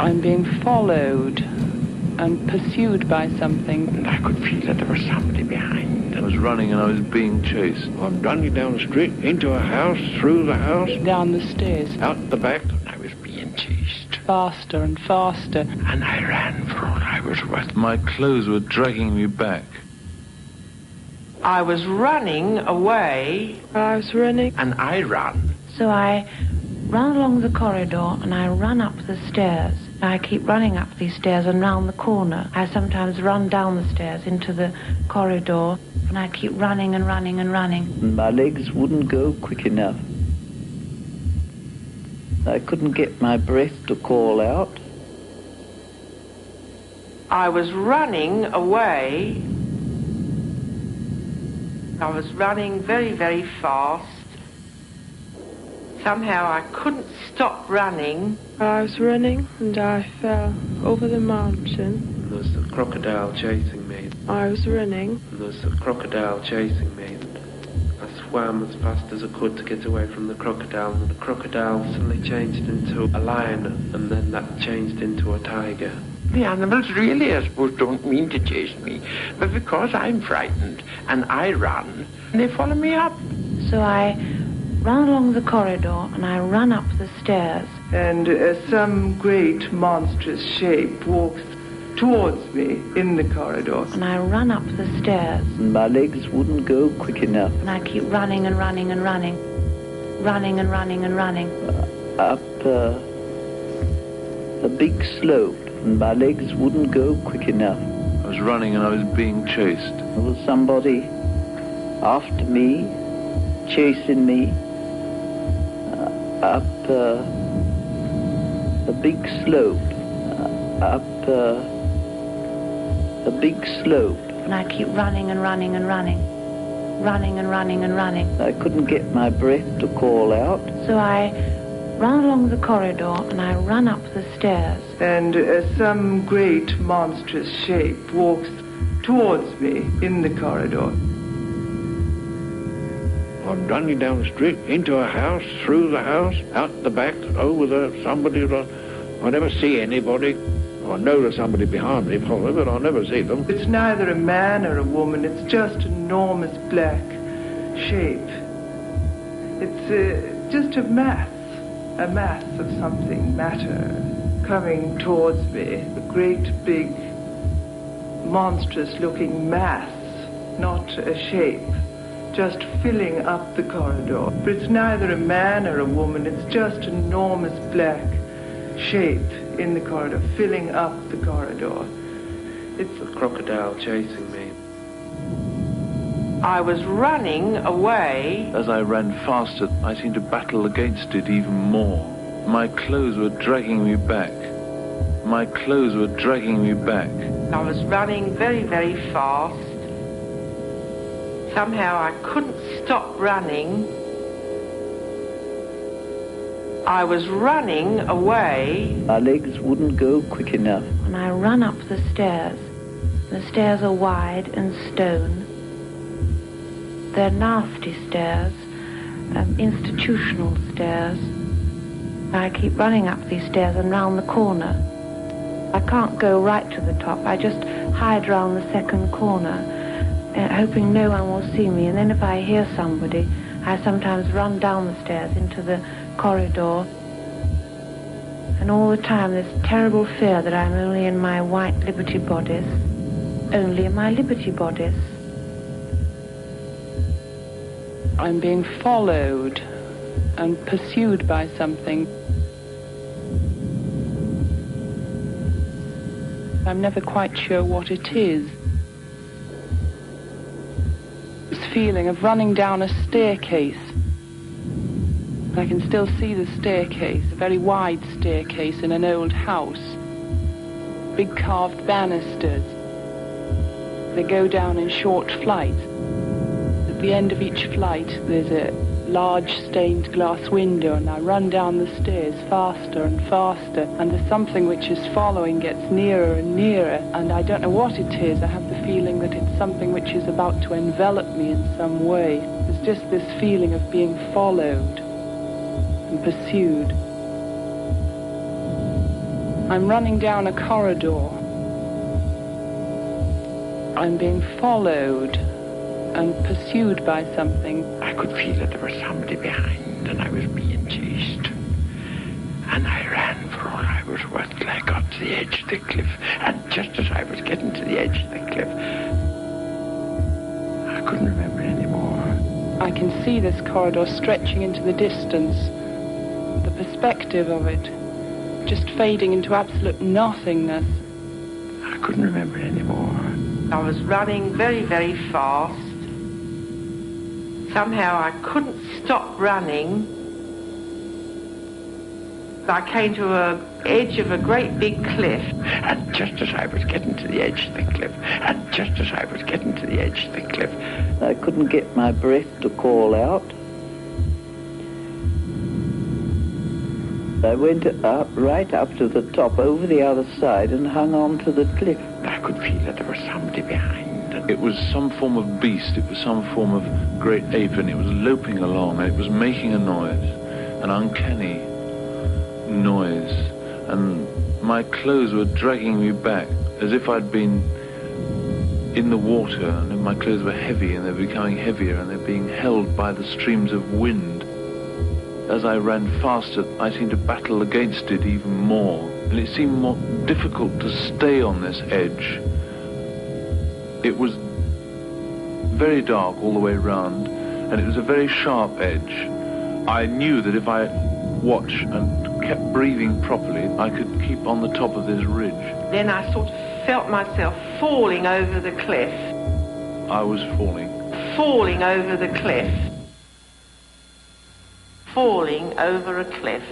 I'm being followed and pursued by something. And I could feel that there was somebody behind. I was running and I was being chased. I'm running down the street, into a house, through the house, Down the stairs. out the back. I was being chased. Faster and faster. And I ran for all I was worth. My clothes were dragging me back. I was running away. I was running. And I ran. So I run along the corridor and I run up the stairs. I keep running up these stairs and round the corner. I sometimes run down the stairs into the corridor and I keep running and running and running. My legs wouldn't go quick enough. I couldn't get my breath to call out. I was running away. I was running very, very fast. Somehow I couldn't stop running. I was running and I fell over the mountain. And there was a crocodile chasing me. I was running. And there was a crocodile chasing me. I swam as fast as I could to get away from the crocodile, and the crocodile suddenly changed into a lion, and then that changed into a tiger. The animals really, I suppose, don't mean to chase me, but because I'm frightened and I run, they follow me up. So I run along the corridor and I run up the stairs. And some great monstrous shape walks towards me in the corridor. And I run up the stairs. My legs wouldn't go quick enough. And I keep running and running and running. Running and running and running. Up a big slope, and my legs wouldn't go quick enough. I was running and I was being chased. There was somebody after me, chasing me, up a big slope, up a big slope. And I keep running and running and running. Running and running and running. I couldn't get my breath to call out. So I run along the corridor and I run up the stairs. And some great monstrous shape walks towards me in the corridor. I'm running down the street, into a house, through the house, out the back, over somebody. I never see anybody. I know there's somebody behind me, probably, but I never see them. It's neither a man or a woman, it's just an enormous black shape. It's just a mass of something, matter, coming towards me. A great big, monstrous looking mass, not a shape, just filling up the corridor. But it's neither a man or a woman, it's just an enormous black shape in the corridor, filling up the corridor. It's a crocodile chasing me. I was running away. As I ran faster, I seemed to battle against it even more. My clothes were dragging me back. My clothes were dragging me back. I was running very, very fast. Somehow I couldn't stop running. I was running away. My legs wouldn't go quick enough. And I run up the stairs. The stairs are wide and stone. They're nasty stairs, institutional stairs. I keep running up these stairs and round the corner. I can't go right to the top. I just hide round the second corner, hoping no one will see me. And then if I hear somebody, I sometimes run down the stairs into the corridor. And all the time this terrible fear that I'm only in my white Liberty bodice. Only in my Liberty bodice. I'm being followed and pursued by something. I'm never quite sure what it is. This feeling of running down a staircase. I can still see the staircase, a very wide staircase in an old house. Big carved banisters. They go down in short flights. At the end of each flight, there's a large stained glass window, and I run down the stairs faster and faster, and there's something which is following, gets nearer and nearer, and I don't know what it is. I have the feeling that it's something which is about to envelop me in some way. There's just this feeling of being followed and pursued. I'm running down a corridor. I'm being followed and pursued by something. I could feel that there was somebody behind and I was being chased. And I ran for all I was worth till I got to the edge of the cliff. And just as I was getting to the edge of the cliff, I couldn't remember anymore. I can see this corridor stretching into the distance. The perspective of it just fading into absolute nothingness. I couldn't remember anymore. I was running very, very fast. Somehow I couldn't stop running. I came to the edge of a great big cliff. And just as I was getting to the edge of the cliff, and just as I was getting to the edge of the cliff, I couldn't get my breath to call out. I went up, right up to the top, over the other side, and hung on to the cliff. I could feel that there was somebody behind. It was some form of beast, it was some form of great ape, and it was loping along, and it was making a noise, an uncanny noise, and my clothes were dragging me back, as if I'd been in the water, and my clothes were heavy, and they were becoming heavier, and they're being held by the streams of wind. As I ran faster, I seemed to battle against it even more, and it seemed more difficult to stay on this edge. It was very dark all the way round, and it was a very sharp edge. I knew that if I watched and kept breathing properly, I could keep on the top of this ridge. Then I sort of felt myself falling over the cliff. I was falling. Falling over the cliff. Falling over a cliff.